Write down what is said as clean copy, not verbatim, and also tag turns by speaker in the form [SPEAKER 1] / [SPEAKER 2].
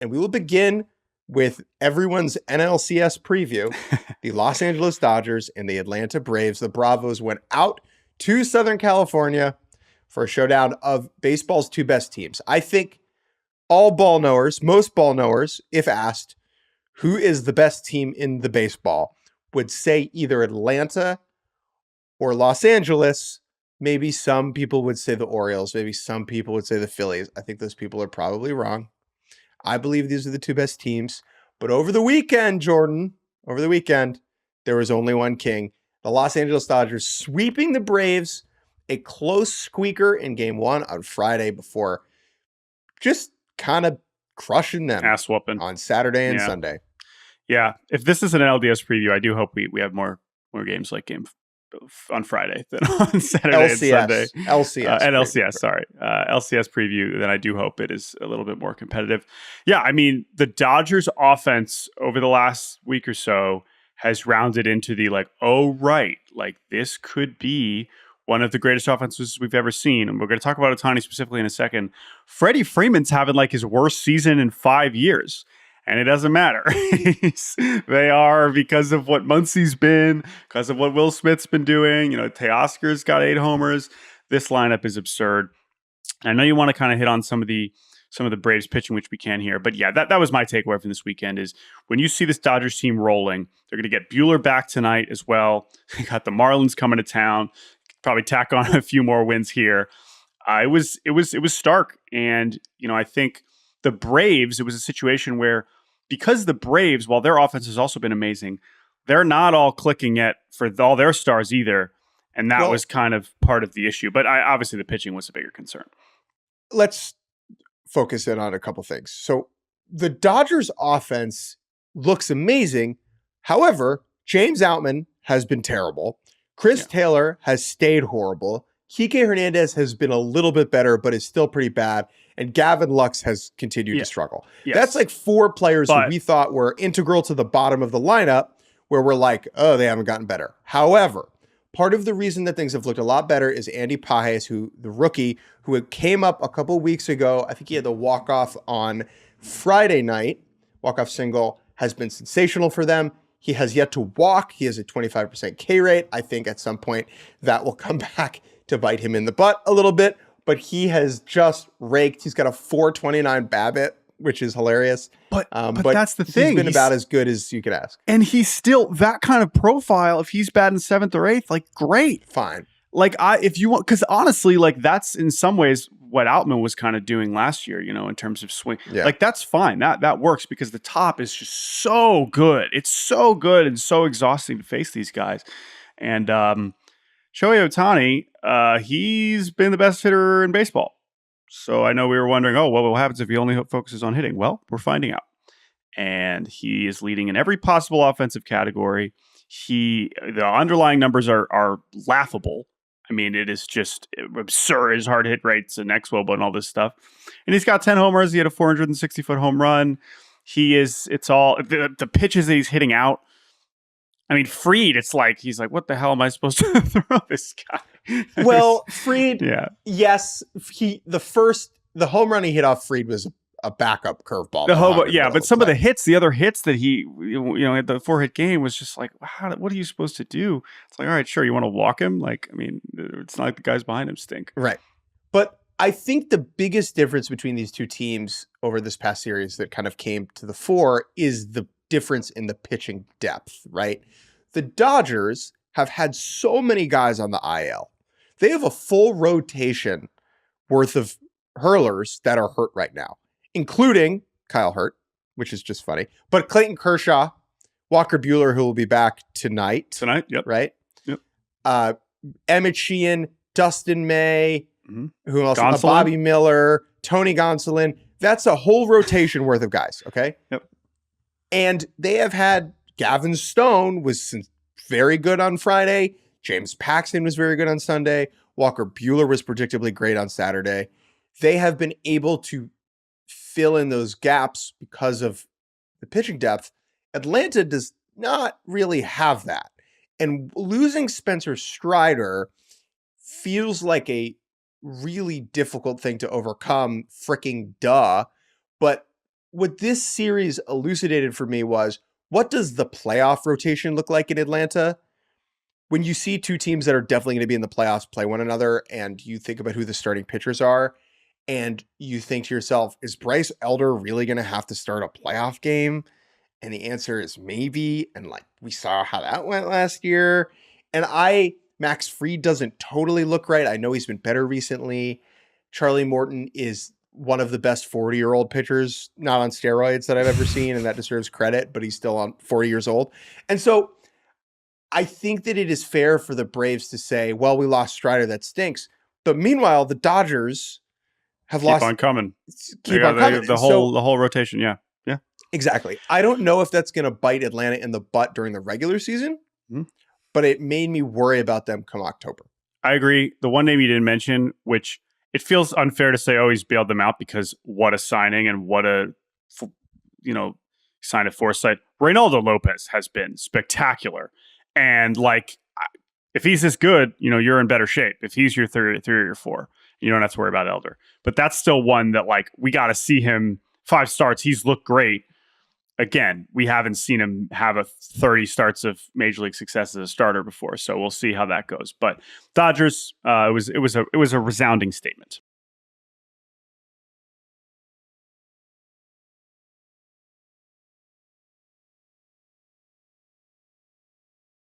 [SPEAKER 1] And we will begin with everyone's NLCS preview. The Los Angeles Dodgers and the Atlanta Braves. The Bravos went out to Southern California for a showdown of baseball's two best teams. I think all ball knowers, most ball knowers, if asked, who is the best team in the baseball, would say either Atlanta or Los Angeles. Maybe some people would say the Orioles. Maybe some people would say the Phillies. I think those people are probably wrong. I believe these are the two best teams. But over the weekend, Jordan, there was only one king. The Los Angeles Dodgers sweeping the Braves, a close squeaker in game one on Friday before just kind of crushing them
[SPEAKER 2] ass whooping
[SPEAKER 1] on Saturday and Sunday.
[SPEAKER 2] Yeah. If this is an LDS preview, I do hope we have more games like game on Friday than on Saturday and Sunday. LCS preview. Then I do hope it is a little bit more competitive. Yeah, I mean, the Dodgers offense over the last week or so has rounded into the this could be one of the greatest offenses we've ever seen. And we're going to talk about Ohtani specifically in a second. Freddie Freeman's having his worst season in 5 years. And it doesn't matter. They are, because of what Muncy's been, because of what Will Smith's been doing. Teoscar's got 8 homers. This lineup is absurd. And I know you want to kind of hit on some of the Braves pitching, which we can here. But yeah, that was my takeaway from this weekend is when you see this Dodgers team rolling, they're going to get Buehler back tonight as well. They got the Marlins coming to town. Probably tack on a few more wins here. It was stark. And, I think the Braves, it was a situation where, because the Braves, while their offense has also been amazing, they're not all clicking yet for all their stars either. And that was kind of part of the issue. But obviously the pitching was a bigger concern.
[SPEAKER 1] Let's focus in on a couple things. So the Dodgers offense looks amazing. However, James Outman has been terrible. Chris Taylor has stayed horrible. Kike Hernandez has been a little bit better, but is still pretty bad. And Gavin Lux has continued to struggle. Yes. That's 4 players who we thought were integral to the bottom of the lineup, where we're like, oh, they haven't gotten better. However, part of the reason that things have looked a lot better is Andy Pages, the rookie, who came up a couple weeks ago. I think he had the walk-off on Friday night. Walk-off single has been sensational for them. He has yet to walk. He has a 25% K rate. I think at some point that will come back to bite him in the butt a little bit. But he has just raked. He's got a 4.29 BABIP, which is hilarious. But
[SPEAKER 2] that's the thing.
[SPEAKER 1] He's been about as good as you could ask.
[SPEAKER 2] And he's still that kind of profile. If he's batting 7th or 8th, great.
[SPEAKER 1] Fine.
[SPEAKER 2] If you want, because honestly, that's in some ways what Outman was kind of doing last year, in terms of swing. Yeah. That's fine. That works because the top is just so good. It's so good and so exhausting to face these guys. And Shohei Ohtani, he's been the best hitter in baseball. So I know we were wondering, what happens if he only focuses on hitting? Well, we're finding out. And he is leading in every possible offensive category. The underlying numbers are laughable. I mean, it is just absurd. His hard hit rates and xWOBA and all this stuff. And he's got 10 homers. He had a 460-foot home run. The pitches that he's hitting out. I mean, Fried, he's like, what the hell am I supposed to throw this guy?
[SPEAKER 1] Well, Fried, yes, the home run he hit off Fried was a backup curveball.
[SPEAKER 2] But some of the other hits that he, at the 4-hit game was just what are you supposed to do? It's all right, sure, you want to walk him? It's not like the guys behind him stink.
[SPEAKER 1] Right. But I think the biggest difference between these two teams over this past series that kind of came to the fore is the difference in the pitching depth, right? The Dodgers have had so many guys on the IL. They have a full rotation worth of hurlers that are hurt right now, including Kyle Hurt, which is just funny, but Clayton Kershaw, Walker Buehler, who will be back tonight.
[SPEAKER 2] Yep.
[SPEAKER 1] Right?
[SPEAKER 2] Yep.
[SPEAKER 1] Emmett Sheehan, Dustin May, who else? Bobby Miller, Tony Gonsolin. That's a whole rotation worth of guys, okay?
[SPEAKER 2] Yep.
[SPEAKER 1] And they have had Gavin Stone was very good on Friday. James Paxton was very good on Sunday. Walker Buehler was predictably great on Saturday. They have been able to fill in those gaps because of the pitching depth. Atlanta does not really have that. And losing Spencer Strider feels like a really difficult thing to overcome, freaking duh. But what this series elucidated for me was, what does the playoff rotation look like in Atlanta? When you see two teams that are definitely going to be in the playoffs play one another, and you think about who the starting pitchers are, and you think to yourself, is Bryce Elder really going to have to start a playoff game? And the answer is maybe. And like, we saw how that went last year. And Max Fried doesn't totally look right. I know he's been better recently. Charlie Morton is one of the best 40-year-old pitchers, not on steroids, that I've ever seen. And that deserves credit, but he's still on 40 years old. And so I think that it is fair for the Braves to say, well, we lost Strider, that stinks. But meanwhile, the Dodgers have
[SPEAKER 2] Keep on coming. The whole rotation. Yeah. Yeah.
[SPEAKER 1] Exactly. I don't know if that's going to bite Atlanta in the butt during the regular season, but it made me worry about them come October.
[SPEAKER 2] I agree. The one name you didn't mention, which it feels unfair to say, oh, he's bailed them out, because what a signing and what a, sign of foresight. Reynaldo Lopez has been spectacular. And like, if he's this good, you're in better shape. If he's your three or your four, you don't have to worry about Elder. But that's still one that, like, we got to see him 5 starts. He's looked great. Again, we haven't seen him have a 30 starts of major league success as a starter before, so we'll see how that goes. But Dodgers, it was a resounding statement.